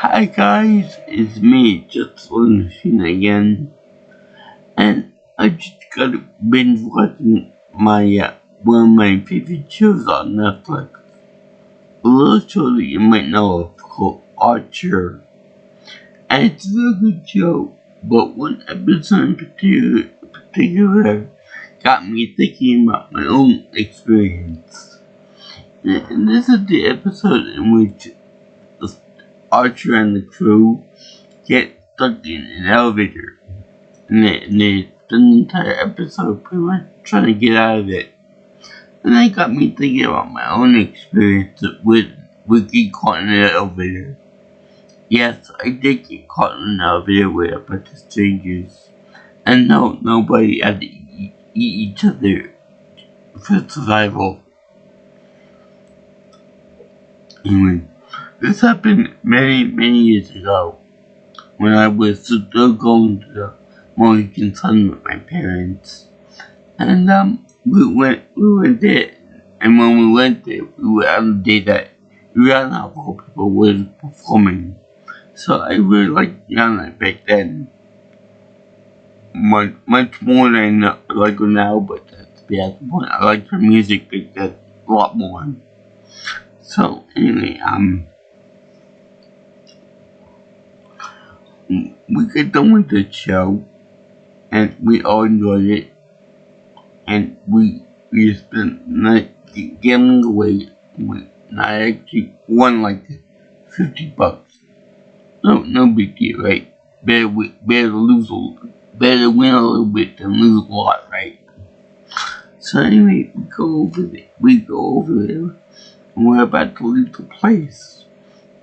Hi guys, it's me, just Machine again, and I just got binge watching one of my favorite shows on Netflix. A little show that you might know of called Archer, and it's a really good show. But one episode in particular got me thinking about my own experience. And this is the episode in which Archer and the crew get stuck in an elevator, and they spend the entire episode pretty much trying to get out of it. And that got me thinking about my own experience with getting caught in an elevator. Yes, I did get caught in an elevator with a bunch of strangers, and no, nobody had to eat each other for survival. Anyway, this happened many years ago, when I was still going to the Morgan Sun with my parents. And we went there, and when we went there, we were on a day that Rihanna of all people was performing. So I really liked Rihanna back then. Much more than I like her now, but that's beside the point. I like her music back then a lot more. So anyway, we got done with the show, and we all enjoyed it, and we spent the night gambling away. And I actually won like $50. No big deal, right? Better win a little bit than lose a lot, right? So anyway, we go over there, and we're about to leave the place,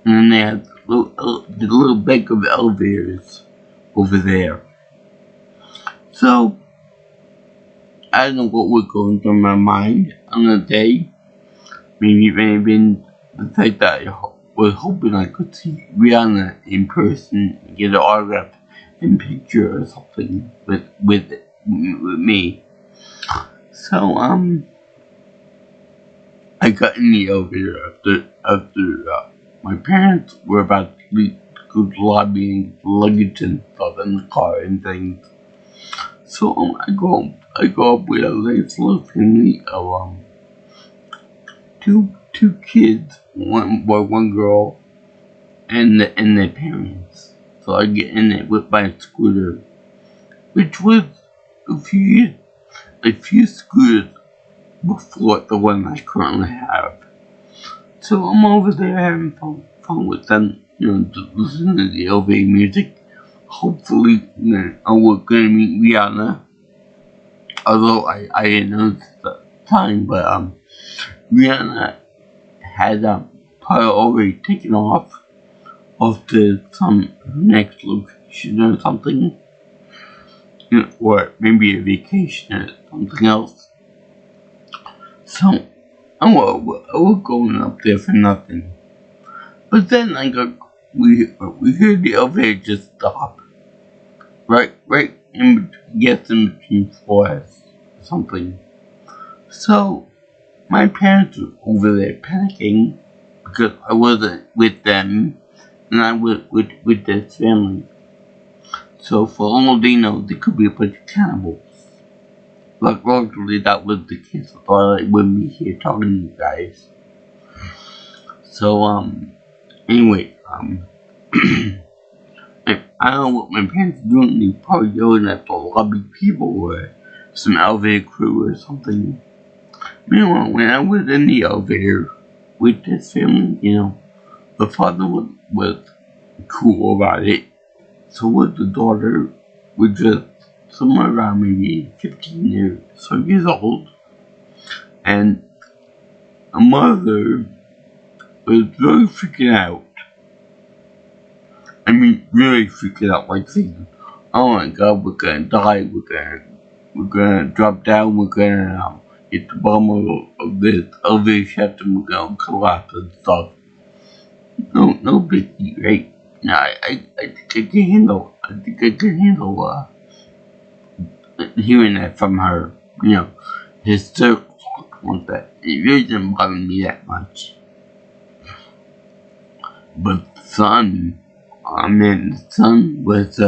and then they have the little bank of elevators over there. So I don't know what was going through my mind on the day. Maybe it may have been the fact that I was hoping I could see Rihanna in person and get an autograph and picture or something with me. So I got in the elevator after my parents were about to go to the lobby and get the luggage and stuff in the car and things. So I go up with a nice little family of two kids, one boy, one girl, and their parents. So I get in it with my scooter, which was a few scooters before the one I currently have. So I'm over there having fun with them, listening to the LV music. Hopefully, I was gonna meet Rihanna. Although I didn't know at the time, but Rihanna had probably already taken off to some next location or something, or maybe a vacation or something else. So I was going up there for nothing. But then we heard the elevator just stop, right in between floors or something. So my parents were over there panicking because I wasn't with them, and I was with their family. So for all they know, there could be a bunch of cannibals. Luckily, that was the case. I thought I wouldn't be here talking to you guys. So anyway, I don't know what my parents were doing. They probably yelling at the lobby people or some elevator crew or something. Meanwhile, when I was in the elevator with this family, the father was cool about it. So was the daughter, was just somewhere around maybe 15 or so years old. And a mother was really freaking out. I mean, really freaking out, like saying, "Oh my God, we're gonna die. We're gonna drop down. We're gonna hit the bottom of this elevator shaft, and we're gonna collapse and stuff." No biggie, right? No, I think I can handle. Hearing that from her. Hysterical talk like that. It really didn't bother me that much. But son, and the son was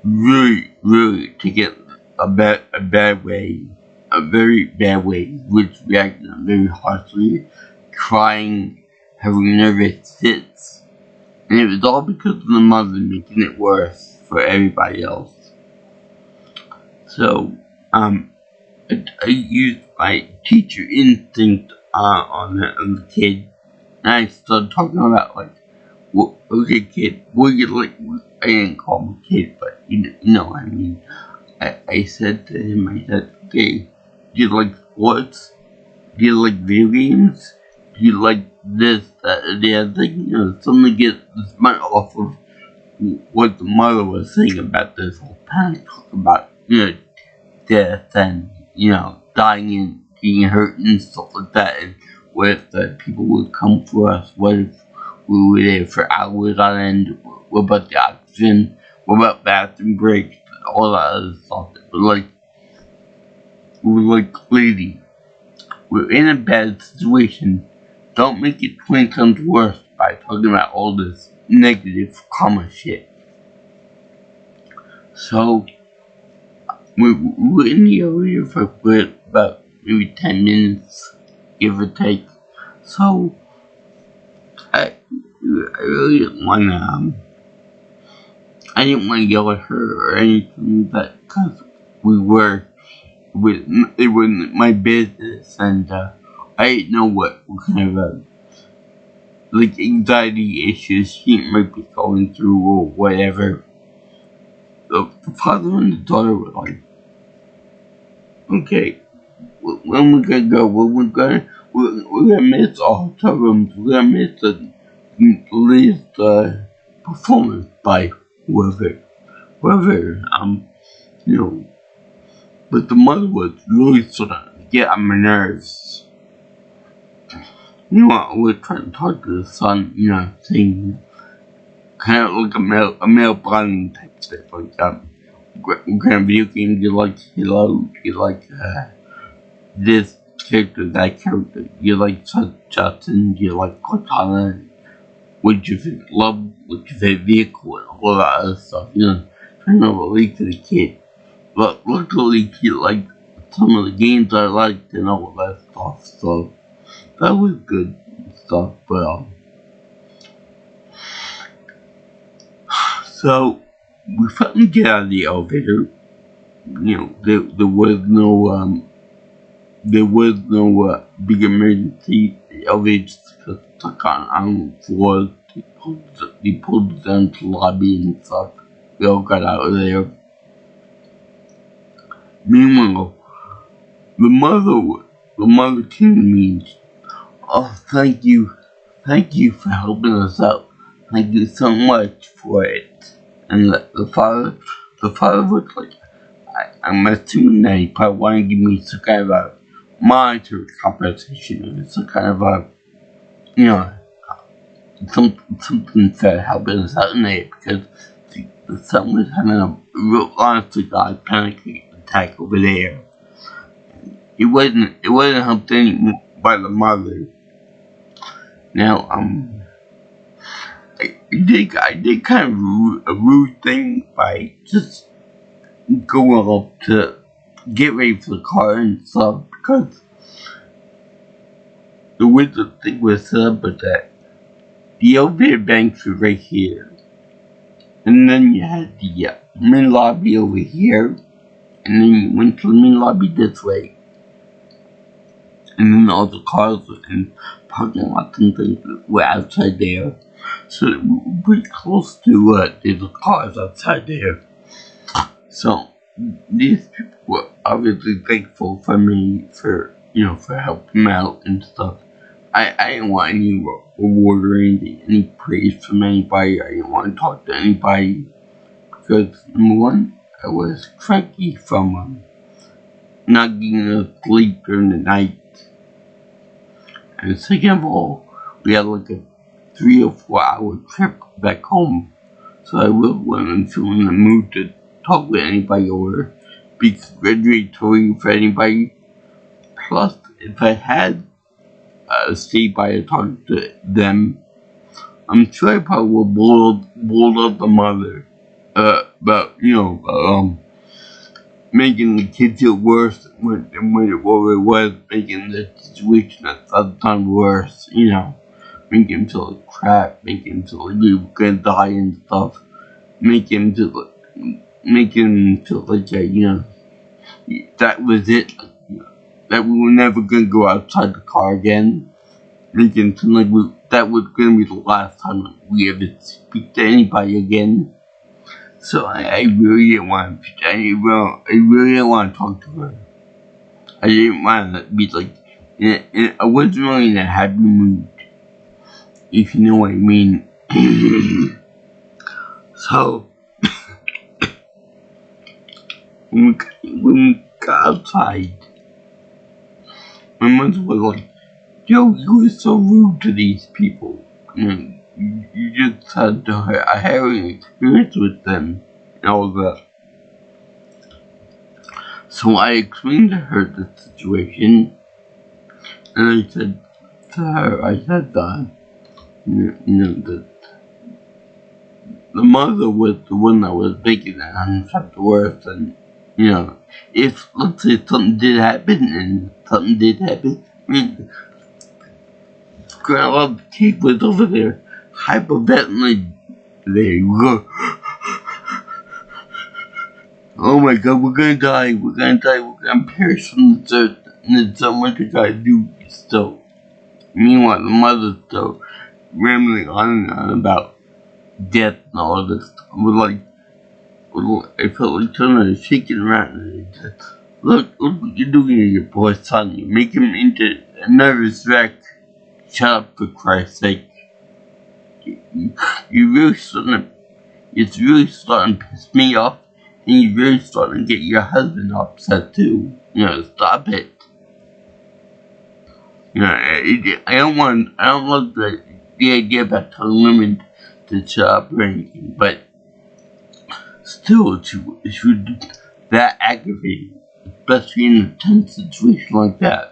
really taken a bad way, a very bad way, which reacted very harshly, crying, having nervous fits, and it was all because of the mother making it worse for everybody else. So, I used my teacher instinct on the kid, and I started talking about like, okay, kid, what do you like? I didn't call him a kid, but you know what I mean. I said to him, I said, okay, do you like sports? Do you like video games? Do you like this, that, and the other thing? You know, something to get this money off of what the mother was saying about this whole panic talk about, death and, dying and being hurt and stuff like that. And what if the people would come for us? What if we were there for hours on end? What about the oxygen? What about bathroom breaks? All that other stuff. But we're like, lady, we're in a bad situation. Don't make it 20 times worse by talking about all this negative karma shit. So, we're in the area for about maybe 10 minutes, give or take. So, I really didn't want to, I didn't want to yell at her or anything like that, because it wasn't my business, and I didn't know what kind of anxiety issues she might be going through or whatever. The father and the daughter were like, okay, when we're gonna go? We're gonna miss our hotel rooms. We're gonna miss the latest performance by whoever, But the mother was really sort of get on my nerves. We're trying to talk to the son, saying kind of like a male bonding type stuff, like what kind of video game you like Halo, you like this character, that character, you like Justin, you like Cortana, what's your favorite love, what's your favorite vehicle, and all that other stuff, trying to relate to the kid. But luckily he liked some of the games I liked and all that stuff, so that was good stuff, but so we finally get out of the elevator. There was no big emergency. The elevator just stuck on the floor. They pulled us down to the lobby and stuff. We all got out of there. Meanwhile, the mother came to me and she, oh, thank you for helping us out. Thank you so much for it. And the father was like, I'm assuming that he probably wanted to give me some kind of a monetary compensation or some kind of something for helping us out in there, because the son was having a real honest to God panic attack over there. It wasn't helped anymore by the mother. Now, I did kind of a rude thing by just going up to get ready for the car and stuff, because the way the thing was set up was that the elevator banks were right here, and then you had the main lobby over here, and then you went to the main lobby this way, and then all the cars and parking lots and things were outside there. So we were pretty close to the cars outside there. So these people were obviously thankful for me for helping them out and stuff. I didn't want any reward or anything, any praise from anybody. I didn't want to talk to anybody because, number one, I was cranky from not getting enough sleep during the night. And second of all, we had like a 3 or 4 hour trip back home. So I really wasn't feeling in the mood to talk with anybody or be congratulatory for anybody. Plus, if I had stayed by to talk to them, I'm sure I probably boiled up the mother, about, making the kids feel worse than what it was, making the situation a thousand times worse, making him feel like crap, making him feel like we were gonna die and stuff, making him feel like that was it, that we were never gonna go outside the car again, making him feel like that was gonna be the last time we ever speak to anybody again. So I really didn't want to. I really didn't want to talk to her. I didn't want to be like. I wasn't really in a happy mood, if you know what I mean. So when we got outside, my mother was like, "Yo, you were so rude to these people. You just had a harrowing experience with them and all that." So I explained to her the situation, and I said to her, that the mother was the one that was making it unacceptable worse, and if let's say something did happen, Grandma Kate was over there hyperventilating. There you go. Oh my God, we're gonna die, we're gonna perish from this earth, and there's so much we gotta do still. Meanwhile, the mother's still rambling on and on about death and all this stuff. I felt like turning and shaking around and said, look what you're doing to your poor son. You make him into a nervous wreck. Shut up, for Christ's sake. It's really starting to piss me off, and you're really starting to get your husband upset too. Stop it. I don't like the idea about telling women to shut up or anything, but still, she was that aggravating, especially in a tense situation like that.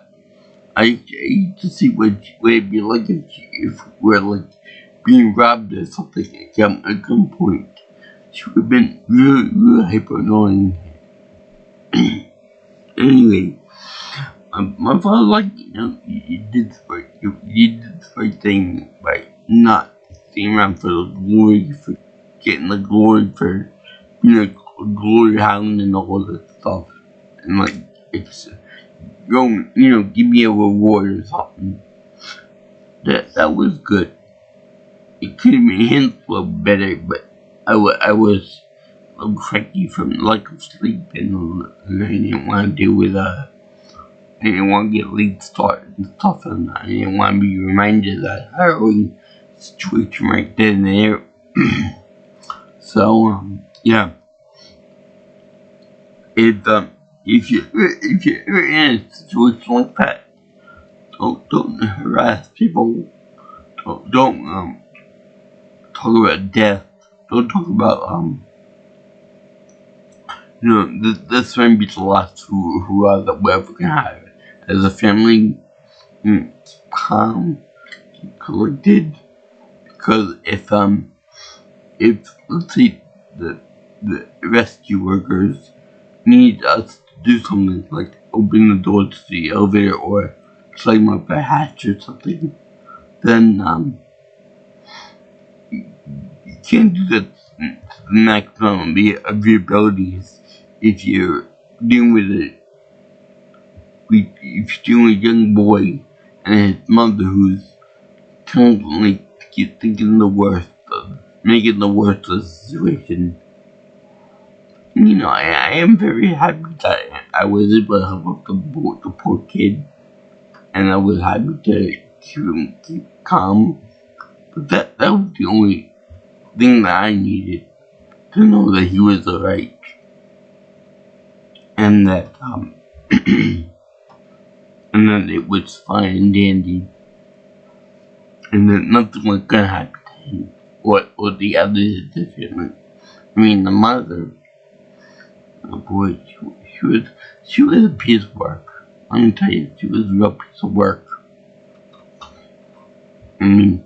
I hate to see what it'd be like if we're like being robbed or something at gunpoint. She would have been really, really hyper annoying. Anyway, my father, you did the right thing by not staying around for the glory, for getting the glory for, glory hound and all this stuff. And it's, give me a reward or something. That was good. It could have been hints a little better, but I was a little cranky from lack of sleep, and I didn't want to deal with I didn't want to get late start and stuff, and I didn't want to be reminded of that harrowing situation right then and there. So yeah, if you're in a situation like that, don't harass people. Don't talk about death. Don't talk about this might be the last that we're ever gonna have as a family. Calm, collected, because if let's say the rescue workers need us to do something like open the door to the elevator or climb up a hatch or something, then you can't do that to the maximum of your abilities if you're dealing with a young boy and his mother who's constantly thinking the worst of making the worst of the situation. I am very happy that I was able to help out the poor kid, and I was happy to keep calm. But that was the only thing that I needed, to know that he was alright, and that and that it was fine and dandy, and that nothing was gonna happen to him or the others in the family. I mean, the mother, oh boy, she was a piece of work. Let me tell you, she was a real piece of work. I mean,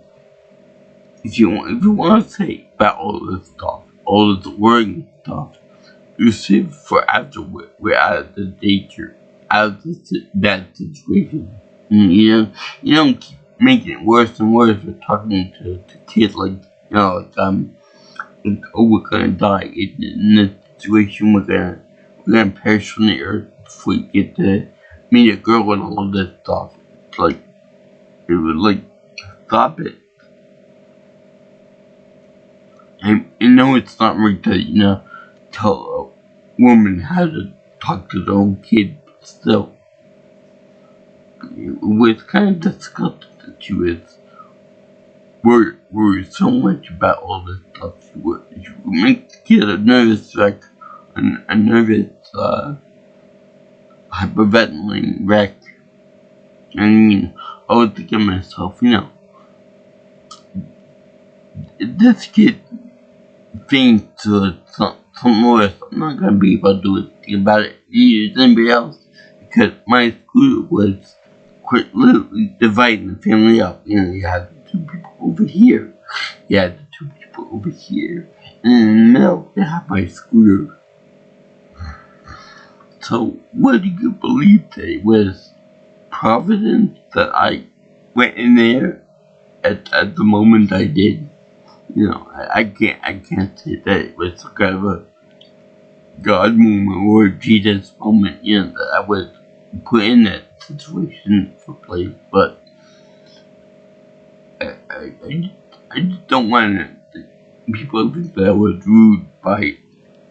if you want to say about all this stuff, all this worrying stuff, you save for after we're out of the danger, out of that situation. And you don't keep making it worse and worse with talking to kids like, oh, we're gonna die in this situation, we're gonna perish from the earth before we get to meet a girl and all this stuff. It's like, it was like, stop it. And I know it's not right to, tell a woman how to talk to their own kid, but still, it was kind of disgusting that she was worried so much about all this stuff. She would make the kid a nervous wreck, a nervous, hyperventilating wreck. I mean, I was thinking to myself, this kid thinks to something worse, I'm not gonna be able to do anything about it. Neither is anybody else, because my school was quite literally dividing the family up. You had the two people over here, you had the two people over here, and in the middle, you had my scooter. So, what do you believe that it was Providence that I went in there at the moment I did? I can't say that it was some kind of a God moment or Jesus moment, that I was put in that situation for place, but I just don't want people to think that I was rude by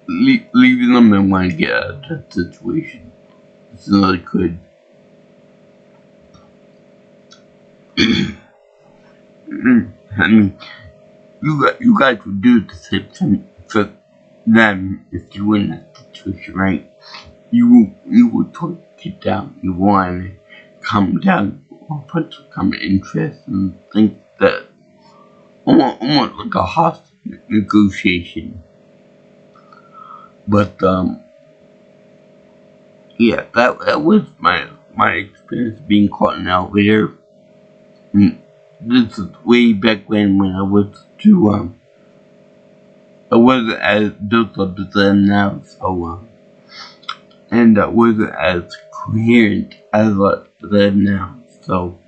leaving them and want to get out of that situation. So I could. I mean, you guys would do the same thing for them if you were in that situation, right? You would talk the kid down. You want to calm down, or put some kind of interest and think that almost like a hostage negotiation. But yeah, that was my experience being caught in an elevator. And this is way back when I was too I wasn't as built up as I am now, so and I wasn't as coherent as I am now. So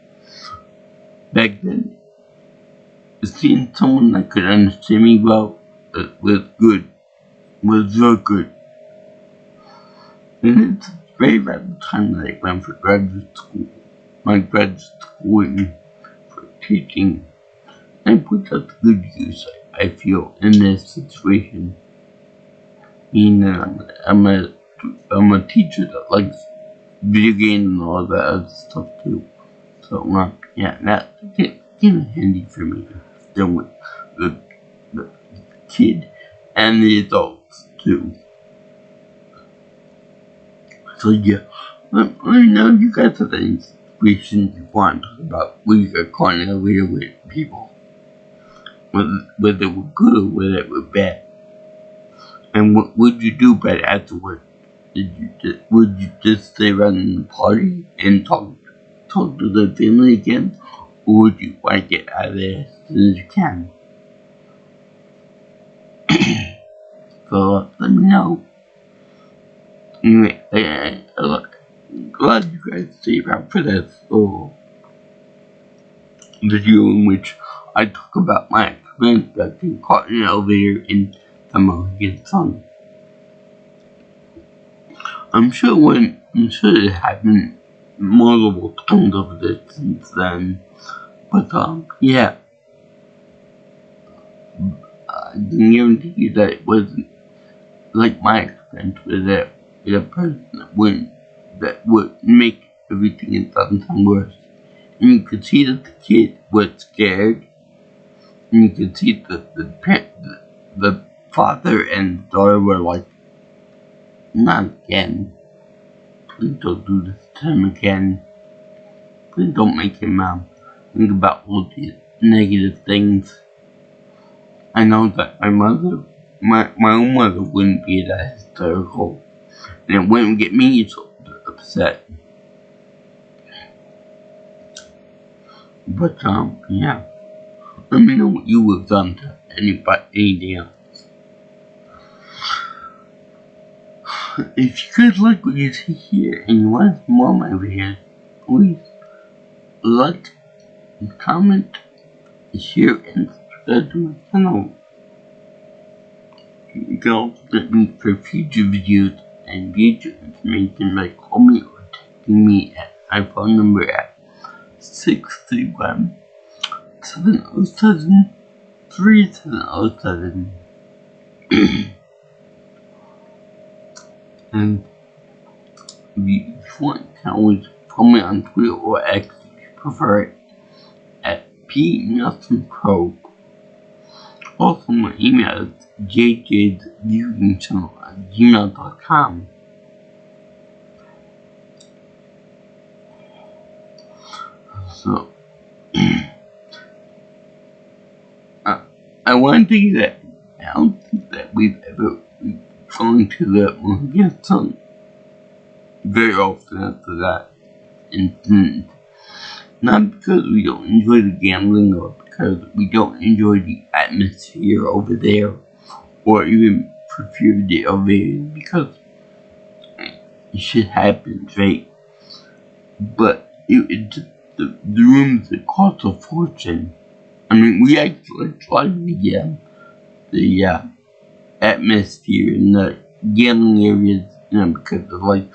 back then, seeing someone that could understand me well was good, was real good. And it's very around the time that I went for graduate school, my graduate school for teaching. I put that to good use, I feel, in this situation. Meaning I'm a teacher that likes video games and all that other stuff too. So yeah, that came handy for me. Still with the kid and the adults too. So yeah, let me know if you guys have any situations you want to talk about where you got caught in a elevator with people. Whether it was good or whether it was bad. And what would you do about it afterwards? Would you just stay around in the party and talk to the family again? Or would you want to get out of there as soon as you can? So let me know. Anyway, I'm glad you guys stayed around for this little video in which I talk about my experience of being caught in an elevator in the Mohegan Sun. I'm sure it happened multiple times over this since then. But yeah. I can guarantee you that it wasn't like my experience with a person that would make everything in 1,000 times worse. And you could see that the kid was scared. And you could see that the father and daughter were like, not again. Please don't do this to him again. Please don't make him think about all these negative things. I know that my own mother wouldn't be that hysterical. And it wouldn't get me so upset. But yeah. Let me know what you have done to anything else. If you guys like what you see here and you want more of my videos, please like, comment, share, and subscribe to my channel. You can also get me for future videos and future information by calling me or texting me at my phone number at 631-707-3707. And if you want, you can always follow me on Twitter or X if you prefer it at PNelsonPro. Also, my email is jjviewingchannel@gmail.com. So, I want to say that I don't think that we've ever gone to the movie very often after that incident. Not because we don't enjoy the gambling or because we don't enjoy the atmosphere over there or even prefer the elevator, because shit happens, right? But it just, the rooms that cost a fortune. I mean, we actually tried the atmosphere in the gambling areas, because of like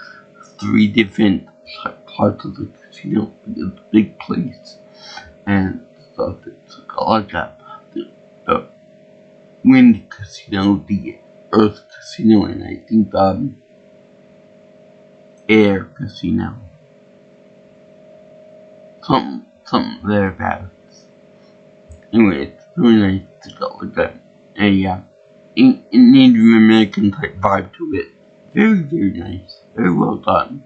3 different parts of the casino. It's a big place and stuff. It's like the wind casino, the earth casino, and I think air casino. Something thereabouts. Anyway, it's really nice to go with that. And yeah, it needs an American type vibe to it. Very, very nice. Very well done.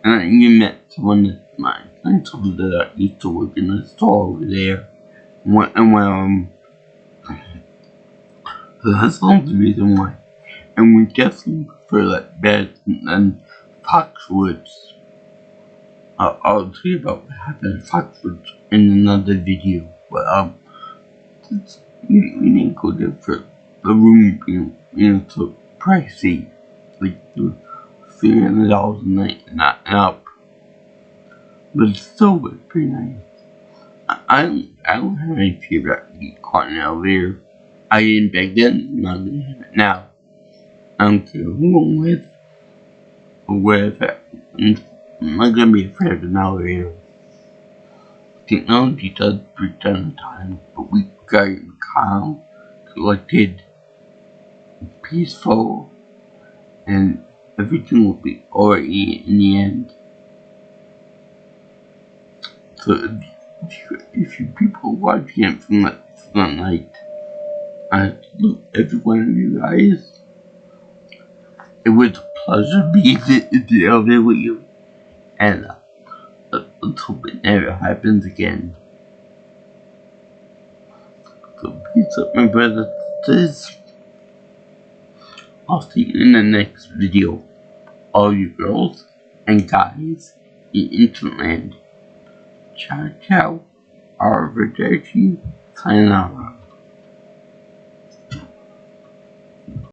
And I even met someone that's my friend told that I used to work in a store over there. So that's the only reason why. And we definitely prefer that better than Foxwoods. I'll tell you about what happened at Foxwoods in another video. But we didn't go there for the room being, so pricey. Like $300 a night and up. But it's still pretty nice. I don't have any fear about getting caught in an elevator. I didn't back then, I'm not gonna have it now. I don't care who I'm with or wherever. I'm not gonna be afraid of an elevator. Technology does break down at times, but we got calm, collected, peaceful, and everything will be alright in the end. So if you people watching it from that night, I salute every one of you guys. It was a pleasure being in the elevator with you, and let's hope it never happens again. So peace up, my brothers and sisters. I'll see you in the next video. All you girls and guys in Interland. Ciao, ciao. Arrivederci. Sayonara.